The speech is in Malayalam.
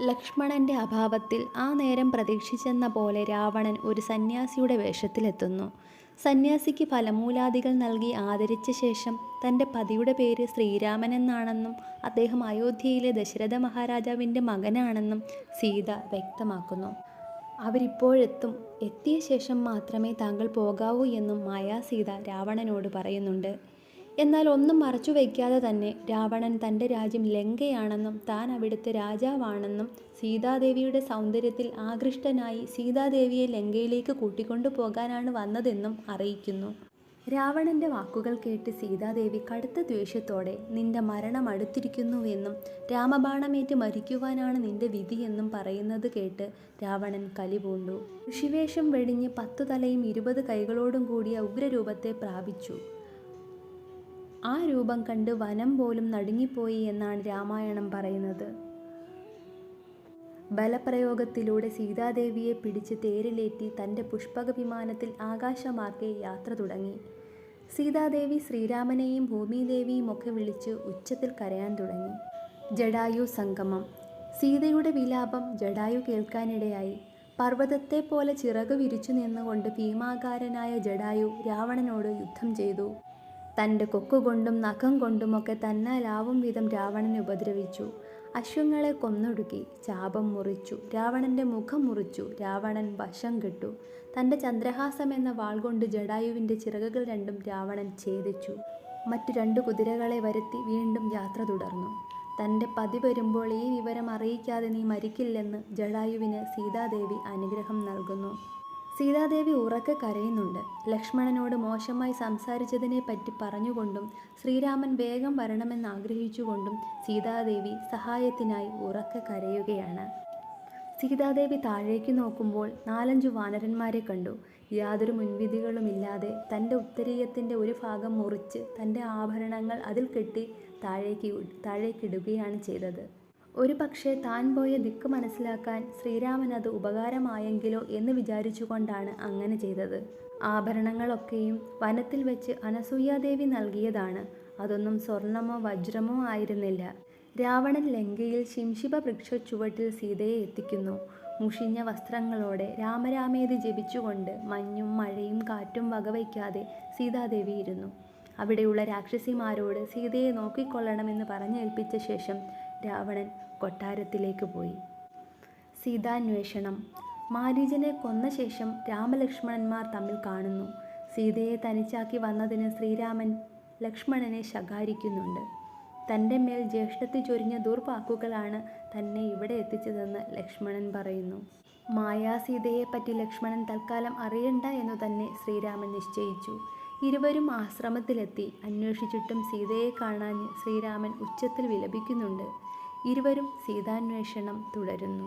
ലക്ഷ്മണന്റെ അഭാവത്തിൽ ആ നേരം പ്രതീക്ഷിച്ചെന്ന പോലെ രാവണൻ ഒരു സന്യാസിയുടെ വേഷത്തിലെത്തുന്നു. സന്യാസിക്ക് ഫലമൂലാദികൾ നൽകി ആദരിച്ച ശേഷം തൻ്റെ പതിയുടെ പേര് ശ്രീരാമനെന്നാണെന്നും അദ്ദേഹം അയോധ്യയിലെ ദശരഥ മഹാരാജാവിൻ്റെ മകനാണെന്നും സീത വ്യക്തമാക്കുന്നു. അവരിപ്പോഴെത്തും, എത്തിയ ശേഷം മാത്രമേ താങ്കൾ പോകാവൂ എന്നും മായാസീത രാവണനോട് പറയുന്നുണ്ട്. എന്നാൽ ഒന്നും മറച്ചു വയ്ക്കാതെ തന്നെ രാവണൻ തൻ്റെ രാജ്യം ലങ്കയാണെന്നും താൻ അവിടുത്തെ രാജാവാണെന്നും സീതാദേവിയുടെ സൗന്ദര്യത്തിൽ ആകൃഷ്ടനായി സീതാദേവിയെ ലങ്കയിലേക്ക് കൂട്ടിക്കൊണ്ടു പോകാനാണ് വന്നതെന്നും അറിയിക്കുന്നു. രാവണൻ്റെ വാക്കുകൾ കേട്ട് സീതാദേവി കടുത്ത ദ്വേഷത്തോടെ നിന്റെ മരണം അടുത്തിരിക്കുന്നുവെന്നും രാമബാണമേറ്റ് മരിക്കുവാനാണ് നിന്റെ വിധിയെന്നും പറയുന്നത് കേട്ട് രാവണൻ കലിപൂണ്ടു. ഋഷിവേഷം വെടിഞ്ഞ് 10 തലയും 20 കൈകളോടും കൂടിയ ഉഗ്രരൂപത്തെ പ്രാപിച്ചു. ആ രൂപം കണ്ട് വനം പോലും നടുങ്ങിപ്പോയി എന്നാണ് രാമായണം പറയുന്നത്. ബലപ്രയോഗത്തിലൂടെ സീതാദേവിയെ പിടിച്ച് തേരിലേറ്റി തൻ്റെ പുഷ്പക വിമാനത്തിൽ ആകാശമാർഗെ യാത്ര തുടങ്ങി. സീതാദേവി ശ്രീരാമനെയും ഭൂമിദേവിയും ഒക്കെ വിളിച്ച് ഉച്ചത്തിൽ കരയാൻ തുടങ്ങി. ജടായു സംഗമം. സീതയുടെ വിലാപം ജടായു കേൾക്കാനിടയായി. പർവ്വതത്തെ പോലെ ചിറക് വിരിച്ചു നിന്നുകൊണ്ട് ഭീമാകാരനായ ജടായു രാവണനോട് യുദ്ധം ചെയ്തു. തൻ്റെ കൊക്കുകൊണ്ടും നഖം കൊണ്ടുമൊക്കെ തന്നാലാവും വിധം രാവണനെ ഉപദ്രവിച്ചു. അശ്വങ്ങളെ കൊന്നൊടുക്കി. ചാപം മുറിച്ചു. രാവണൻ്റെ മുഖം മുറിച്ചു. രാവണൻ വശം കെട്ടു. തൻ്റെ ചന്ദ്രഹാസം എന്ന വാൾ കൊണ്ട് ജടായുവിൻ്റെ ചിറകുകൾ രണ്ടും രാവണൻ ഛേദിച്ചു. മറ്റു 2 കുതിരകളെ വരുത്തി വീണ്ടും യാത്ര തുടർന്നു. തൻ്റെ പതി വരുമ്പോൾ ഈ വിവരം അറിയിക്കാതെ നീ മരിക്കില്ലെന്ന് ജടായുവിന് സീതാദേവി അനുഗ്രഹം നൽകുന്നു. സീതാദേവി ഉറക്കെ കരയുന്നുണ്ട്. ലക്ഷ്മണനോട് മോശമായി സംസാരിച്ചതിനെപ്പറ്റി പറഞ്ഞുകൊണ്ടും ശ്രീരാമൻ വേഗം വരണമെന്നാഗ്രഹിച്ചുകൊണ്ടും സീതാദേവി സഹായത്തിനായി ഉറക്കെ കരയുകയാണ്. സീതാദേവി താഴേക്ക് നോക്കുമ്പോൾ 4-5 വാനരന്മാരെ കണ്ടു. യാതൊരു മുൻവിധികളുമില്ലാതെ തൻ്റെ ഉത്തരീയത്തിൻ്റെ ഒരു ഭാഗം മുറിച്ച് തൻ്റെ ആഭരണങ്ങൾ അതിൽ കെട്ടി താഴേക്കിടുകയാണ് ചെയ്തത്. ഒരു പക്ഷേ താൻ പോയ ദിക്ക് മനസ്സിലാക്കാൻ ശ്രീരാമൻ അത് ഉപകാരമായെങ്കിലോ എന്ന് വിചാരിച്ചുകൊണ്ടാണ് അങ്ങനെ ചെയ്തത്. ആഭരണങ്ങളൊക്കെയും വനത്തിൽ വെച്ച് അനസൂയാദേവി നൽകിയതാണ്. അതൊന്നും സ്വർണമോ വജ്രമോ ആയിരുന്നില്ല. രാവണൻ ലങ്കയിൽ ശിംശിബ വൃക്ഷച്ചുവട്ടിൽ സീതയെ എത്തിക്കുന്നു. മുഷിഞ്ഞ വസ്ത്രങ്ങളോടെ രാമരാമേതി ജപിച്ചുകൊണ്ട് മഞ്ഞും മഴയും കാറ്റും വകവയ്ക്കാതെ സീതാദേവി ഇരുന്നു. അവിടെയുള്ള രാക്ഷസിമാരോട് സീതയെ നോക്കിക്കൊള്ളണമെന്ന് പറഞ്ഞേൽപ്പിച്ച ശേഷം രാവണൻ കൊട്ടാരത്തിലേക്ക് പോയി. സീതാന്വേഷണം. മാരീചനെ കൊന്ന ശേഷം രാമലക്ഷ്മണന്മാർ തമ്മിൽ കാണുന്നു. സീതയെ തനിച്ചാക്കി വന്നതിന് ശ്രീരാമൻ ലക്ഷ്മണനെ ശകാരിക്കുന്നുണ്ട്. തൻ്റെ മേൽ ജ്യേഷ്ഠത്തി ചൊരിഞ്ഞ ദുർവാക്കുകളാണ് തന്നെ ഇവിടെ എത്തിച്ചതെന്ന് ലക്ഷ്മണൻ പറയുന്നു. മായാസീതയെപ്പറ്റി ലക്ഷ്മണൻ തൽക്കാലം അറിയണ്ട എന്നു തന്നെ ശ്രീരാമൻ നിശ്ചയിച്ചു. ഇരുവരും ആശ്രമത്തിലെത്തി. അന്വേഷിച്ചിട്ടും സീതയെ കാണാൻ ശ്രീരാമൻ ഉച്ചത്തിൽ വിലപിക്കുന്നുണ്ട്. ഇരുവരും സീതാന്വേഷണം തുടരുന്നു.